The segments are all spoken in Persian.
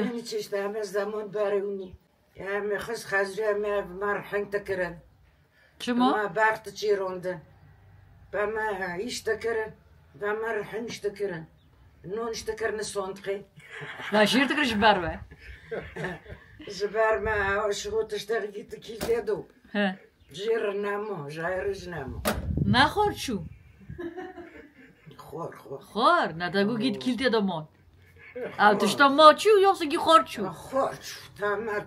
یعنی چیش همه زمان برونی همه خس خزری همه مرحنگ تکرن چما؟ ما وقت چی روندن با ما ایش تکرن با ما رحنش تکرن نونش تکرن سوندقی لا شير تكرش بربه زبار ما شغوتش تغیی تکی دیدو ها جیر نامو جایرج نامو نخور شو خور خور نداگو گید کیلت دامون او تشتا ما چو یوسا گی خور شو خور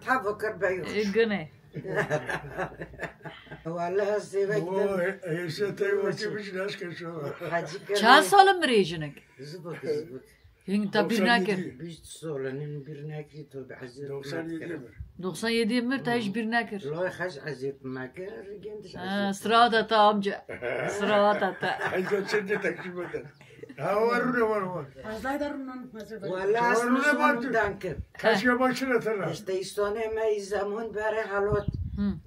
تا بکر بیوش گنه والله هستی اوه وقت ایسا تایو که بیش نشکر شو چند سال مریجنک زبک هنگ تا بیر نکر 20 سالن bir نکری تو به عزیز 97 مر تا هیچ بیر نکر لای خش عزیز مکر گندش سراتا تا امجا سراتا تا ایسا چنده تکشی بودن هاورونه وارو والله اصلا دانکر کشی باشنه تر işte istone me zaman bere halot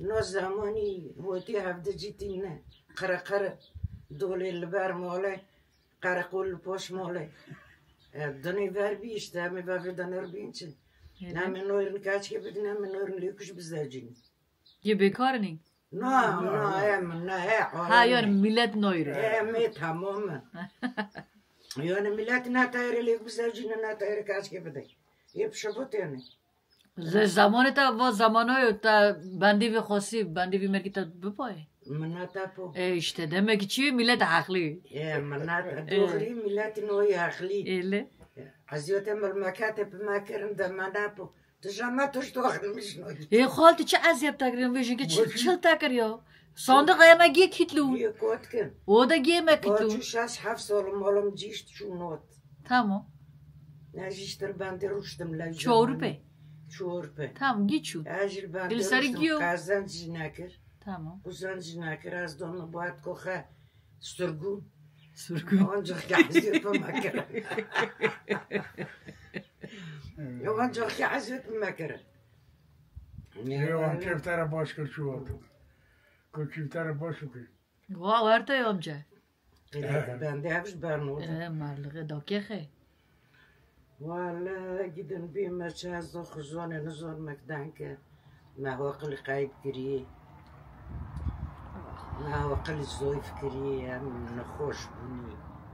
no zamani hoti hafta jitine qara dole liber mole qara qul poş mole dani ver bir işte me vafidan erbinçin namen noyun kaç ki bidin namen noyun likuş bizlercin یه بیکارنی no ne ها یار ملت نویره me tamam yani millet ne tayre lik bizlercin ne tayre kaç ki bidin hep şabut yani زمان تا و زمانای تا بندی و خاصی بندی و مرکی تا بپای مناطقو işte demek ki çiğ millet haklı مناطق دوغري ملات نوي عقلي öyle عزيوت المكاتب ما كرم ده منابو تجمع تشتغل مش نوي خالتي çi aziyet takriyen ve çünkü çıl takır ya sandık ayama giy kitlu هي كوتكن o da giyme kitlu كوتشو شاش حفص ولا مولم جيشت شو نوت tamam ناجيشتر باندي رشتم لا çorpe شوربه tamam giy şu اجل باندي Dilsari رشتم giyiyor. قازان جناكر tamam قازان جناكر از دون بوات كوخه سرگون sürgün Onca عزيوت ما كرم onca عزيوت ما كرم Yok çiftara baş kır şu oldu. Kır çiftara baş kır. va varta ya amca Ben de hepsi ben oldum. marlığı dakike Valla gidin bir merkezde huzurun nuzul mekdanke. ما هو قل قايب كري ما هو قل زويف كري من خوش بني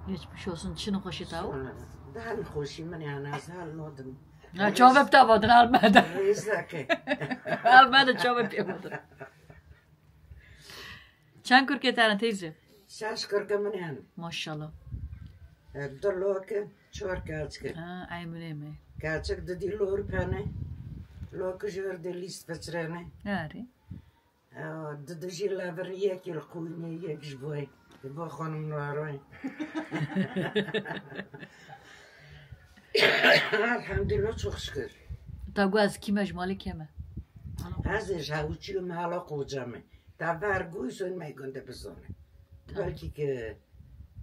geçmiş olsun çin hoşu tav ده هل خوشي مني انا زال نودم ha çabuk tavadın almadı رزقك almadı çabuk yapmadı çan kurketan teyze شاشكر كمان يعني maşallah دلوك شور كاتك ha aymune mi كاتك ددي لور بانه لوك جور دي ليست فترانه yani ددجي لابر ياكي القويني ياك جبوي يبغى خانم نواروي الحمد لله çok şükür. tagu az kim ecmali keme Azıcık havuçlu malı kocamı. Da vergu son günde bizone. Belki ki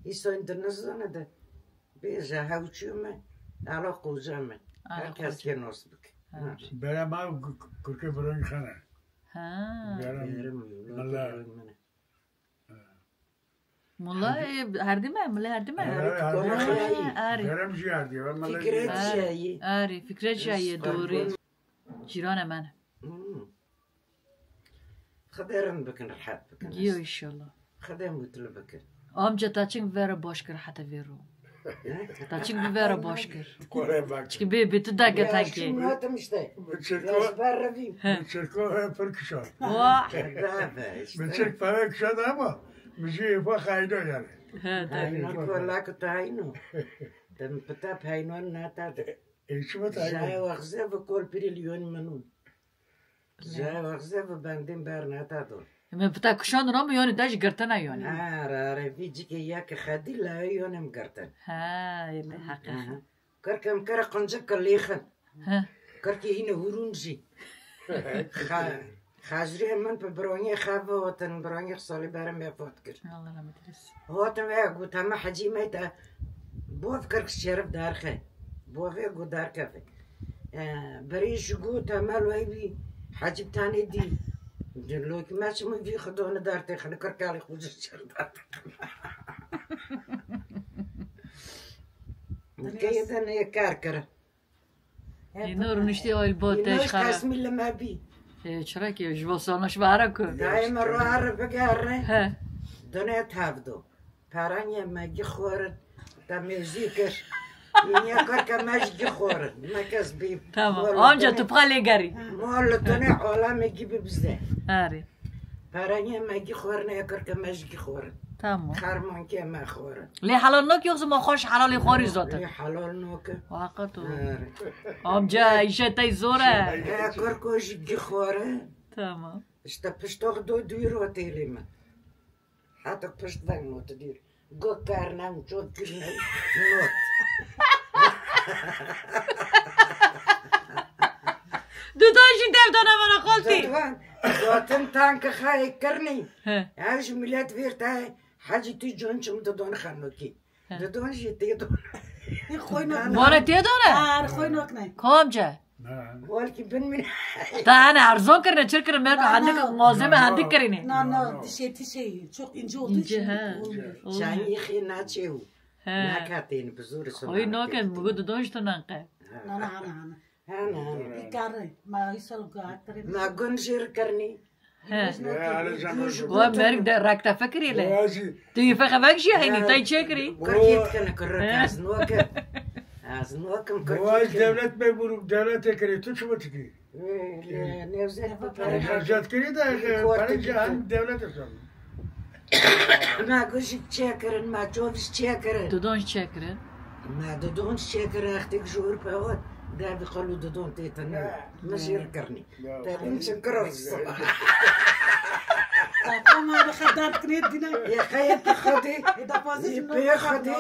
İson dınızına da bir havuçlu mu malı kocamı. Herkes kenos bak. Berem abi kırkı bırın khana. ha Berem Allah. mulla herdime mulla herdime ari Berem ciğer diyor. Fikret şeyi. ari fikret şeyi doğru ciran من خدرن بكن الحد بكن. giyiyor inşallah خدم وتل بكن. amca taçın vera başkır hatta veru taçın bir vera başkır Kore bak. çünkü bir biti dakika Ya tanki şunu atım işte. Bıçırko. Yazbarravim. Bıçırko pırkışan. vah Baba işte. Bıçırk pırkışan ama müziği fa kaydo yani. Hayno kolak tayno. Dem pata hayno nata. İçime Jay taygo. wagze ve kol prilyon manun. Jay wagze ve bandim ber nata do. men pita kuşan ama yani daş gırtana yani Ara vici ki yak khadi la yonem gartan. ha öyle hakikaten Karkam kara qonca kalixan. ha Karki yine hurunji. Khajri man pe bronye khava watan bronye sali berem yapot kir. Allah rahmet eylesin هاتم يا قلت هم حجي ميتا بوف كرك الشرف دارخه بوف يا قلت دار كافي بريش قلت مال ويبي حجب تاني دي دلوك ما شمو في خدونا دارتي خلي كركالي خوز الشرف دارتي كيدا هي كاركرة اینو رو نشتی آیل باتش اینوش خرا قسمی لما بی چرا که جواسانش بهره که دایم رو هر بگرنه ها دنیا تفدو پرانی مگی خورد تا موزیکش این یکار که مجگی خورد مکس بی تمام آنجا تو پخاله گری مال دنیا عالم مگی ببزده آره پرانی مگی خورد یکار که مجگی خورد تمام خرمان که ما خورد لی حلال نک یوز ما خوش حلال خوری لی زاته حلال نوکه واقعا آمجا ایشه تای زوره یکار که جگی خورد تمام işte piştok duyuru otelime. Hatta piştvan notu diyor. Gökkarnam çok gülme not. دوداشی دل دانه من خالتی Zaten zaten tankı hay karni. ها Ya şu millet verdi hacı tu jonçum da don xanoki. Da don jete don. خوی نوک مانه تی دانه آره خوی نوک نه کامجا نه Vol ki ben min. تانه ارزان کرنه چر کرنه مرکو هندک مازمه هندک کرینه نه نه تیشه çok ince olduğu اینجا için ها olmuyor. Çayı xina çev. ها Nakatin buzur sonra. اوی ناکن مگو دوداش تو ننقه نه نه نه Ana. بیکاره ما ایسال گاه کرد Ma gunjir karni. ها نه حالا زمان گوه مرک در رکتا فکری لی بازی توی فقه وکشی هینی تای چه کری Korkit kana korrak az nuka. Az nukam باز korkit. devlet memuru devlet ekeri tu çubuk ki Nevzat Nevzat kiri de para cihan devlet efendim. ما گوشت چکرن ما جوش چکرن دوداش چه کره ما دودون چکرن اختیک جور پاوت در بخلو دودون تیتن مشیر کرنی در این چکرس ما بخدار کرد دینا یا خیلی خودی دفازش پی خودی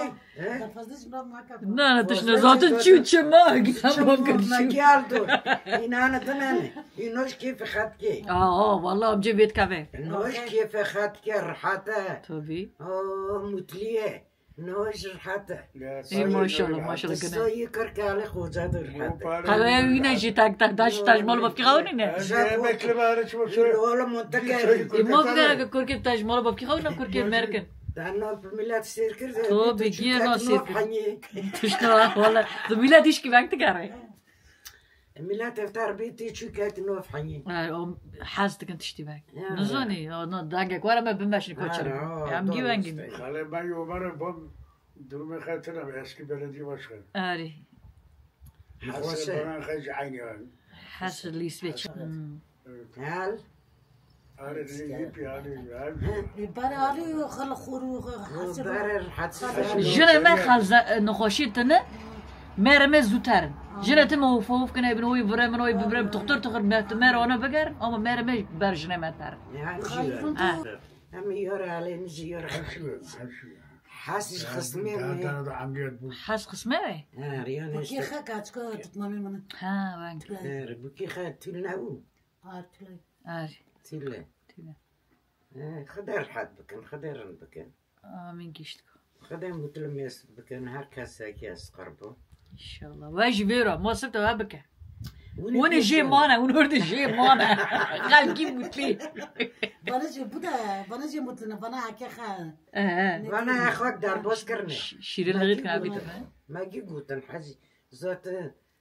دفازش ما کب نه نه تش نزاتن چیو چه ما گیتم با ما کرشی گیالدو این آنه دنانه اینوش کیف خط کی آه والله امجا بیت کبه نوش کیف خط کی رحاته تو بی متلیه نوش رحاته ای ماشالله ماشالله کنه سوی کرکاله خوزا در رحاته حالا اینه جی تک تک داش تاج مال بافکی خواهی نه Emekli bari çubuk söyle. ولا منتكر ایما بگه اگه کرکی تاج مال بافکی خواهی نه کرکی مرکن دانا بملات سير كرده تو بگی نه سیر توش نه والله تو میلا دیش کی وقت کاره ملات افتار بيتي شو كات نوف حني حاست کن تشتی بگ نزانی نه داگه کوارا ما بمشنی کوچر ام گیونگیم Hale ben umarım bu durumu hatırlam eski belediye başkanı. آره Hasan bana kaç aynı var. حس لیس بیچ هال Hani deyip yani. برای آلی خال خورو حسب وبرر حدس جنه ما خلز نخوشی تنه مرمه زودترن جنه تم وفوف کنه ابن هوی برای من هوی برای دکتر تخر مر آنها بگر اما مرمه برجنه متر يعني هم يورا على نجي يورا حاسس خصمي Daha da amniyet bu. حس قسمه ريان کی خا کاچ کو تمامی من ها بانک بكي خد تلناو آرتلی آره تلا خدر حد بكن خدر بكن آمین گشت خدر متلمس بكن هر كاسا كاس قربو انشالله واجی بیرا ما سبت و بکه اون جی مانه اون ورد جی مانه خلقی مطلی بنا چه بوده بنا چه مطلنا بنا حکه خا وانا اخوك دار بوس كرني شیرین لغیت کنه بیتم ما جي قوتن حجي زوت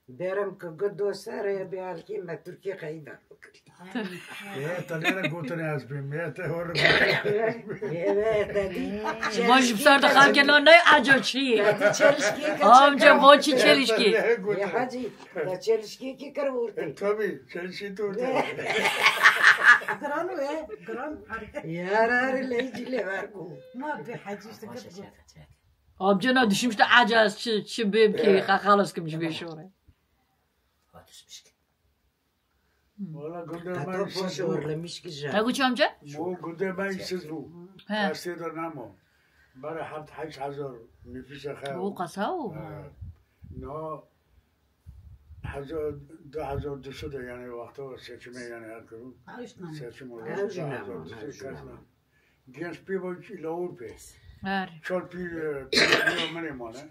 بيرم كقدو سارة بيالكي ما تركيا قايدة Ya tanıyana gotunu yazmayayım. Ya te hor. باش بسر دخل که نه نه عجا چیه آمجا با چی چلشکی يا حاجي لا تشيلشكي كي كرورتي Tabii. Çelişki durdu. گرانو گران يا راري لا يجي لي باركو ما به حجیش تکرد آمجا نه دشمشت عجا از چی بیم که خلاص کم جبه شوره Valla gündem تاتو ben işsiz بوشور bu. لمشكي جا نگو چی آمجا؟ Bu gündem ben işsiz bu. He. Gazetede namo. Bari 8,000 nüfus او akar. قصاو No. 2,200 da yani vakti o seçime yani her gün آیش نه seçim olur. Her gün 2,200 ama, her kasna. Genç bir boy lavur be. آره Çol bir mene mane.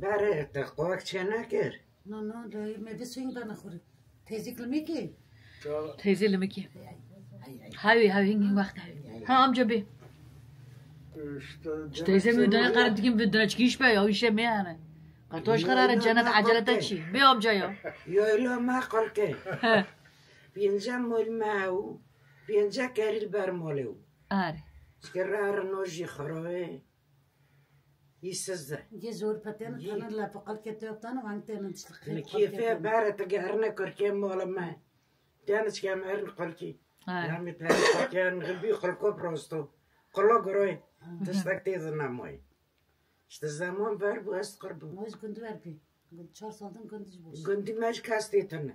باره تقوك چناكر نه نه دایی می بسوین دا نخوری تیزی کلمی کی Çol تیزی لمکی هاوی هاوی هنگین وقت هاوی ها آمجا بی işte تیزی میدونه قرار دیگه بدونه چکیش بی هاویشه میانه قطوش قرار جنت عجلتك چی بیام جایا یایلا ما قلقه بینجا مول ماو بینجا کریل بر مولو آره سكرار نوجي خروي يسزه يجي زور بتين أنا لا بقول كتاب تانا وانتين نشتغل كيف بارة تقارنا كركي مولا ما كانت كاميرن قلكي يعني تلاقي كان غبي قلكو بروستو قلو قروي تستكتي ذنا موي اشتزامون باربو استقربو ماش كنت باربي كنت 4 سالتن كنت جبوش قندي ماش كاستيتنا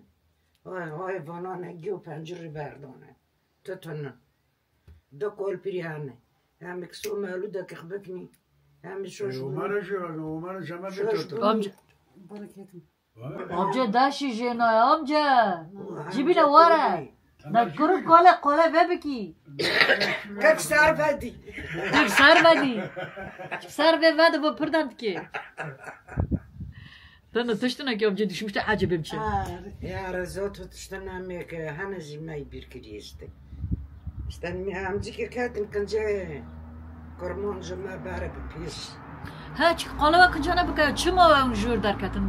هاي فانانا جيو بانجري باردونا تتنا دو كول بريانه هم كسو مالو دك خبكني هم شو ومانا شما بتوتو آمجا بركاتهم آمجا داشی جنای آمجا جیبینا واره نکرو قاله ببکی كك سار بدي دک سر بدی با پردند که تنو تشتنا که آمجا düşmüştü عجبم چه يا رزوت تشتنا ميك هنزي ما يبير كريستي استنى امزيكي كاتن كنجي كرمون جما بارك بيس ها چی قاله کنجانه بکه چما اون جور در کتن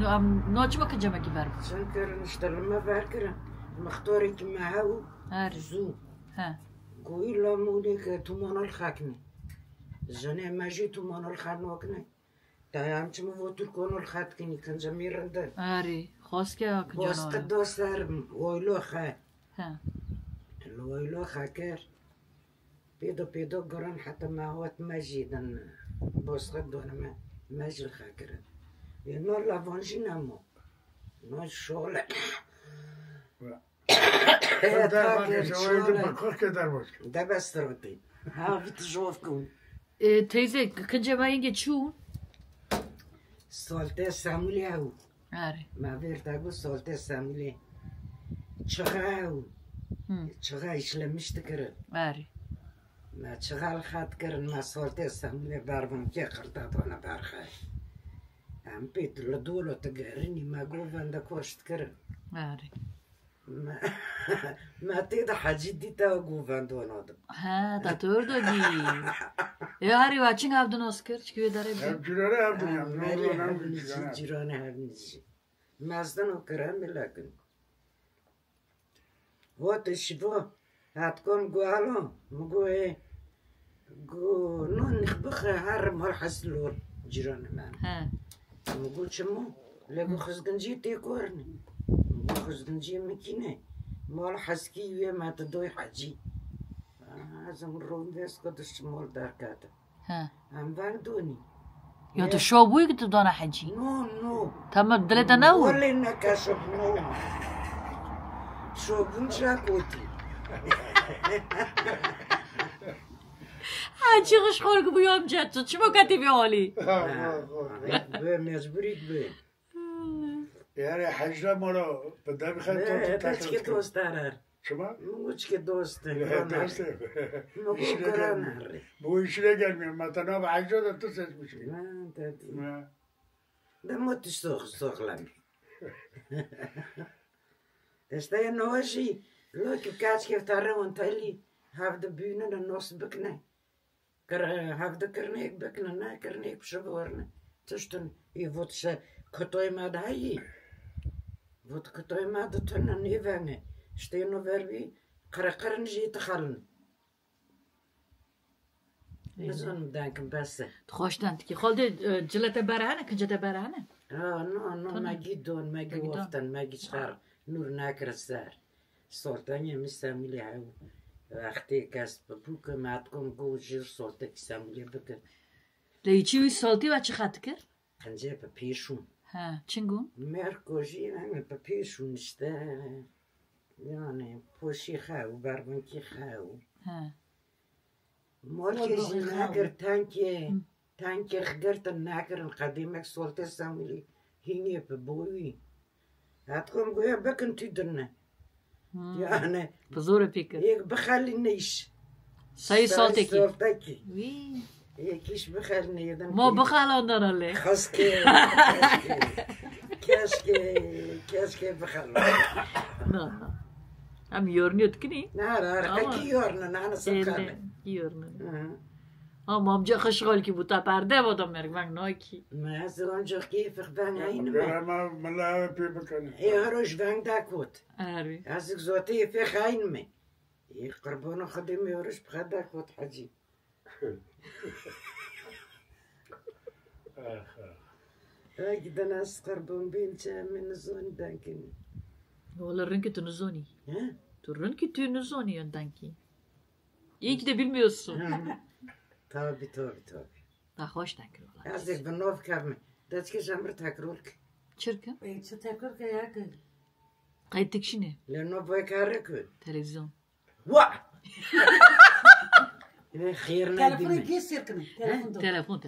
ناچما کنجا مکی بر شنكر نشتغل ما باركرا مختاري كما هاو زو ها قوي لا موليك تومون الخاكني زني ما جي تومون الخانوكني تايام چما وتر كون الخاتكني كنجا ميرنده آره خواست که بس کنجانه قدوسر ويلو خا ها الويلو خاكر بيدو قرن حتى ما هو مجيدا بس قدونا ما جي الخاكر ينور لافونجي نامو نور شغل ده بس تربي ها بتشوفكم تeyze کنجا ما اینگه چون سالته سامولي هاو آره ما بيرتاقو سالته سامولي چغاو چغا işlemiş tıkırı آره ما چغال خط کرن ما سالته سامولي باربم که قرطات وانا بارخای هم پیت لدولو تقرني ما قوفان دا كوشت کرن آره ما تيدا حاجي ديتا قوفان دونادم ها da tördögi Hari watching havdın Oscar çıkıyor dare bir Hemşirelere yaptım ya. مالي هبنزي جيراني هبنزي مازدن وكرام لكن هو تشبو هتكون قوالو مقوي قو نون نخبخ هرم هالحسلور جيران مان ha مقول شمو لقو خزقنجي تيكورني مقول خزقنجي مكينة مال حسكي ويا ما تدوي حجي هذا مرون بس قدش مال داركاتا ha هم بردوني ya da şobuyu gitti dana hacı نو tamam dilete ne o ولا انك شوف نو شوف نشاكوتي hacı خشخور gibi amca çimo katibi hali مجبوري تبي Yani hacda mara بدأ بخير تشكي دوست دارر Şuma? مش دوست Derste. مقرن Bu işine gelmiyor. Matana ve hacda da tut seçmişim. ده ما تشتغل لم استيا نوشي لو كيف كيف ترى وانت اللي هافد بينا النص بكنا هافد كرنيك بكنا نا كرنيك بشبورنا تشتن يفوتش كتوي ما داي فوت كتوي ما دتنا نيفانه شتينو verbi قرقرن جي تخلن نزون دانك بس خوشتند ki خالد جلته برهنه کنجته برهنه نو ما جدون ما جوفتن ما جشار نور ناكر السار سلطانية مساملي هاو وقتی کس بپوک ماتکم گو جیر سلطه کساملی بکر لیچی سالتی و چه خط کرد؟ خنجه پا پیشون ها چنگون؟ مرکوشی همه پا پیشون اشته یعنی پوشی خواهو بربنکی خواهو ها مالکش ناکر تانکی خگرتن ناکرن قدیمک سلطه ساملی هینگی پا بوی هاتکم گویا بکن تیدرنه yani بزرگ پیکر بخلی نیش سایه سالتی کی سالتی کی وی یکیش بخل نیدم ما بخالاندن علی خاص که کشکه بخل نه نه هم یورنیت کنی؟ نه نه کی یورنه نه سکانه یورنه مام جا خشغال کی بوتا پرده بودم مرگ من ناکی ما از اونجا کیف خبان عین برای ما من ملا پی بکنه ایروش بانگ داکوت آره از زوتی فی عین می قربان خدیم ایروش بخد داکوت حجی اگه ناس قربان بین چه من زون دانکنی Valla renki tunuzoni. ها Tu renki tunuzoni yandanki. İyi ki de bilmiyorsun. tabi Daha hoş denki valla. از یک بنوف کردم دست که جمر تکرار که Çırkın. چه تکر که یک Kayıt tekşini. لانه باید کاره که Televizyon. وا خیر تلفن ندیمه کی سیر کنه تلفن دو Telefon.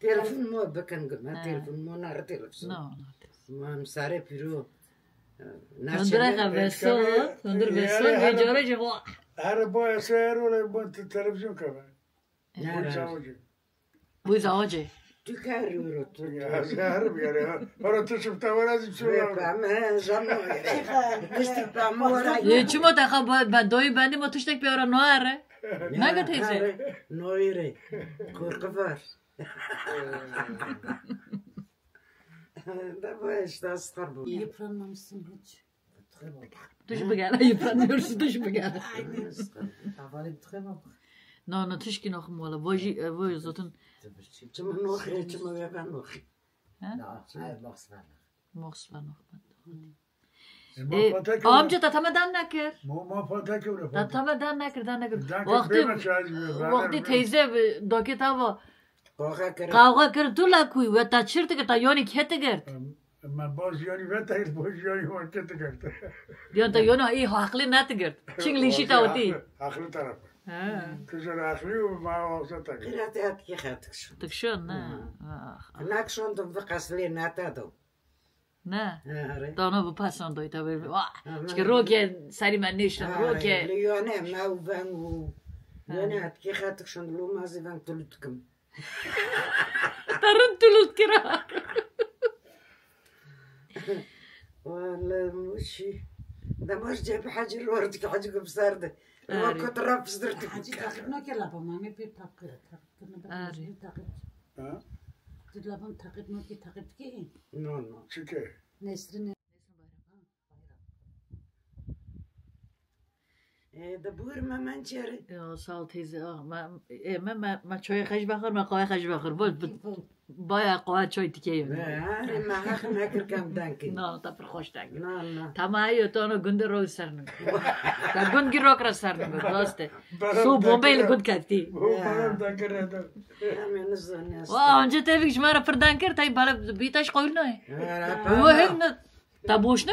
تلفن مو بکن گم تلفن مو نره تلفن No. ما هم ساره پیرو Döndüre kabeso. Döndür beso. Gecora cevap. هر باید سر ولی با تلویزیون کنه Bu zavacı. تو کاری رو تو هر بیاره برای تو شفته ورازی چون بامه زمان دستی بامه ورایی Ye çimo ta ben doyu bendi mo tuştek bir ara no are. Ne göteyse? نویره korku var da bu işte astar bu yıpranmamışsın hiç. Tuş bu gel. Yıpranıyorsun tuş bu gel. Havale bir tıkayım bak. No tuşki noch mola. Voji zaten çımı nohre çımı ve ben nohre Hayır baksana. mox var noch. ما Amca tatamadan nakir. پاتا که بره Tatamadan nakir. پاتا Vakti teyze doket hava kavga kere kavga kır tu la kuy ve ta çırtı ki ta yoni kete gert. من باز یانی وقتی باز یانی وقتی کرده Diyon ta yoni iyi haklı net gert. Çinglişi ta oti. آخری طرف Ha. کجا آخری و ما واسط کرد kırat et ki khatık şu Tıkşın ne? nakşondum ve kasli natadım Ne? Are Dana bu pasan doy tabi. Çünkü roke sari men nişan roke. Liyone mav ben u Yone et ki khatık şun lu mazi ben tulutkum Tarın tulut kira. والله مشي ده مش جايب حاجة الورد في حاجة بسردة ما كنت راب صدرت Hacı takip ne la baba mami bir takip. Ari. Takip. ها Dilabın takip ne ki takip ki. نو نو چی که Nesrin ده بور ما من جري Ya sağ ol teyze. Ma çöye kaç bakır ma kahve kaç bakır. Baya kahve çöy dikeyim. هاري ما هاخ ناكر كم دانكي No ta bir hoş denki. نو نو Tamayi to onu günde rol sarnın. Ta gün girok ra sarnın. Doste. Su bombayla gün katti. او برام دکره دار همين الزن Vaa önce tevik jmara fırdan kır tay bala bitaş koyul ne? يا Bu hem ta boşna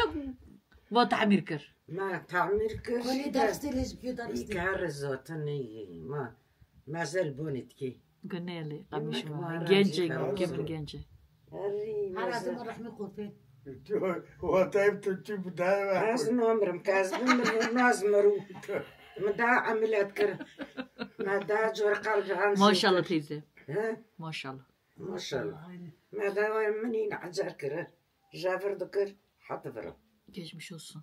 bu tamir kır. ما تعمير Koni كرشي ders değil bir ders değil. يكهر زوتني ما زال بونتكي Güneyli kamış Yemek var. var, Gence acı gibi var. gence. هاري Her ما زال adamın rahmi kurfi. و تایب تو چی بوده از نمرم كازم نازمرو ما دا عملت كر ما دا جور قلب عن Maşallah teyze. ها Maşallah. ما شاء الله ما دا منين عجر كر جافر دكر حط فرو Geçmiş olsun.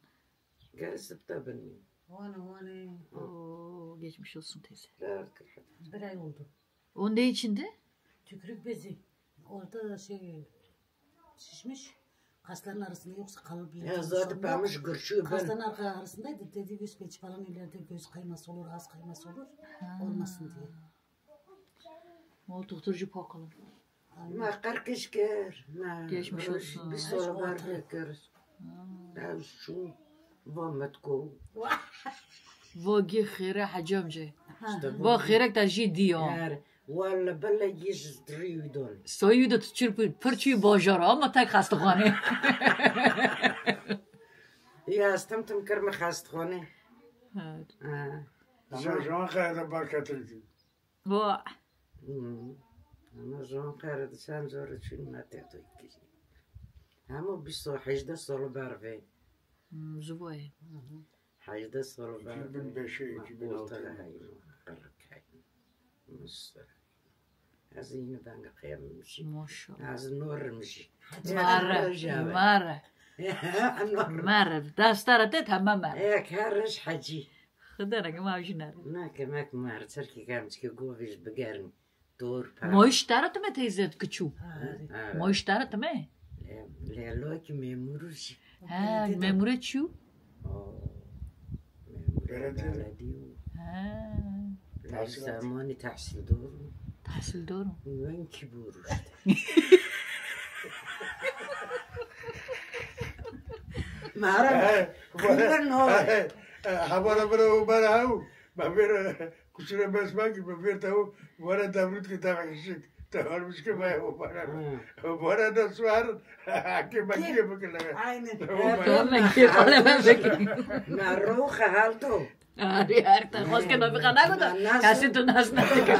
جالس بتبني Vane. Oo, geçmiş olsun teyze. لا كر حط Bir ay oldu. O ne içinde? Tükürük bezi. Orada şişmiş. Kasların arasında yoksa kalıp يا زاد بعمش قرشو بن Kasların arasındaydı. Dedi göz peç falan ileride göz kayması olur, az kayması olur. Olmasın diye. O doktorcu bakalım. ما قركش كر ما Geçmiş olsun. بسول بار كر لا شو ضمتكو Vogi khire hacamce. Bu khirek ta jiddiyo. يعني ولا بلا يجز تريدون Soyu da çırpı pırçıyı bojar ama tek hastahane. يا استمتم كرم خاست خوني Evet. جان خیلی برکت دیدی Bu أنا جون قارد شان زورت شو ما تهتو يكشي همو بيسو حجدة صولو بارفي zuvay. حجدة صولو بارفي 2005 قلت لها هاي قرك هاي مصر هزينة دانق قيام مشي Maşallah. هز النور مشي Mara. النور Mara. Dastara te tamam mara. هيك هرش حجي Khidara ki ma jiner. ناك ماك مار تركي كامت كي قوفيش بقارن دور پر مایش دارد مه تیزت کچو مایش دارد مه لیلا که میموروش ها مموره چو بلدی و زمانی تحصیل دور تحصیل دارم من کی بروش مرا خیلی نوع حوالا برو برا هاو ببیر کچره بس باقی ببیر تاو وارد دمرود که تاوشید تاور مشکل باید وارد دستوار که بگیه بکنه تو مگه بالا من بگی مرو خیال تو آره تا خواست که نمیخواه نگودا کسی تو نست نتیگه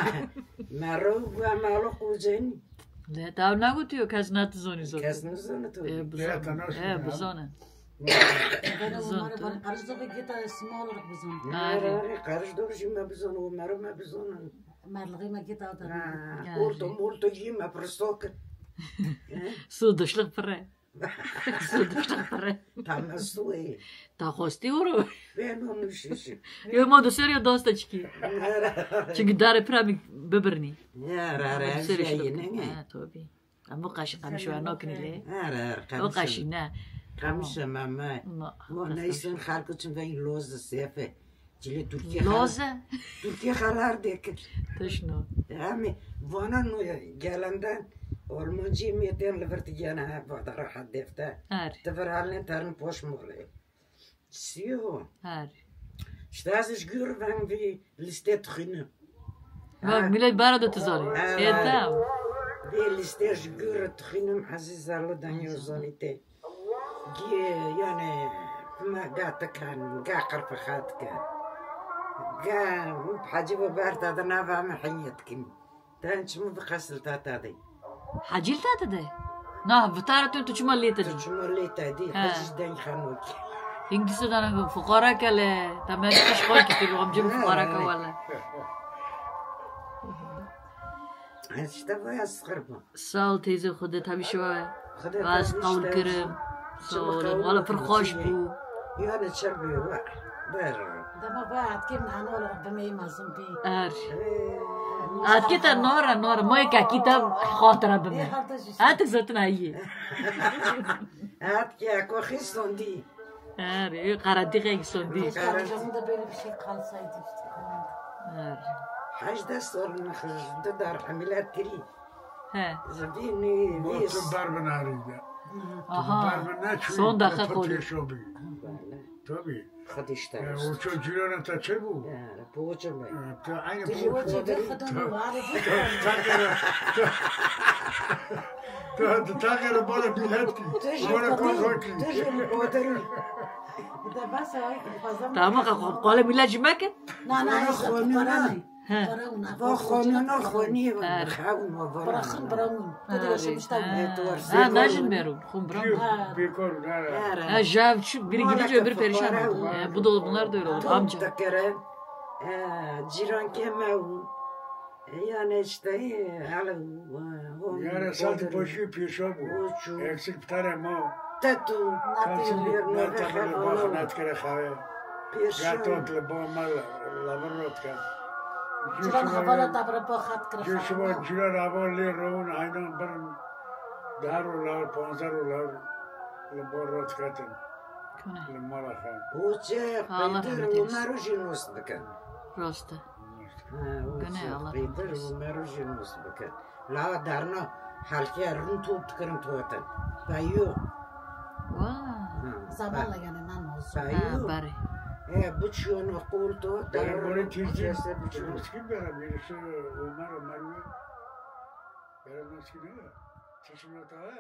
مرو و مالو خوزنی نه تا نگوتیو کس نتزونی زود کس نزونه تو بزانه قرض دو گیت اسمال رو بزن آره قرض دورشی ما بزنه و مرو ما بزنه مرلقی ما گیت آدم اولتو جیم پرستوک سودشلق پره سودشلق پره تمسوی تا خواستی او رو بینو نوشیشی یه ما دو سری داسته چکی چکی داره پرامی ببرنی آره جایی نه تو بی اما قمشو ناکنی لی آره او قشی نه قمشه ماما ما نیستن خالکو چون این لوز سیفه جلی ترکیه لوزه ترکیه خالار دیکن تشنو همه وانا نو گلندن Almanca meten levertigana vad rahat defta. Tverhalen tarn posh mole. Sio. Har. Stas is gur van vi listet khine. Bak millet bara da tazari. Eta. Vi listet gur khine aziz Allah dan yozalite. Gi yani ma gata kan ga qarfa khat kan. Ga bhajiba barta da na va mahiyatkin. Tanch mu bkhasl tatadi. حجیل داده نه بتاره تو چما لیتا دی چما لیتا دی حجیل دن خانوک اینگیسه دارن فقرا کله تمام کشخواه که تیرو جم فقرا کوالا هشتا باید سخربا سال تیزه خوده تبیشه باز قول کرم سال والا پر خوش بو یعنی چر بیو دما بعد که من حالا بمی مازم بی آتیتا نورا ما یک کیتا خاطره بمه آتک زتن هایی آت که اکو خیستوندی آره قرادی خیلی سوندی جمون دا بری بشی خالصایدی هشت سال نخرج در حملات کری زبینی تو بر بناریده آها سون دقیقه خولی تو بی خودش ترست او چون جیرانم تا چه بود؟ پوچه می تو این پوچه تو تاگر بالا بیلت کی بالا کنترل کی تجربه بودری تمام قال میلاد جمعه نه خونی با خونی خونی خون و براخن برامون تدرس مشتاق ناجن برو خون برام بیکار نه جاب شو biri gidince öbürü perişan bu da bunlar da öyle oldu amca تکره جیران که مو yani işte hala yani saat başı piyasa bu eksik bir tane ma tatu kalsın bir tabela baknat kere khave gatot le bomal lavrot ka جیران خبالا تبر با خط کرد جشوا جیران اول لی رون اینا بر $10 $15 le borot katen le mala khan وچه پیدر و مروجینوس بکن راسته گنه پیدر و مروجینوس بکن لا درنا حالکی رون توب تکرم توتن بایو زبان لگنه من موضوع بایو باره بچون و قول تو در باره تیزی مسکین برم میرسه عمر و مروه برم مسکینه چشم نتاه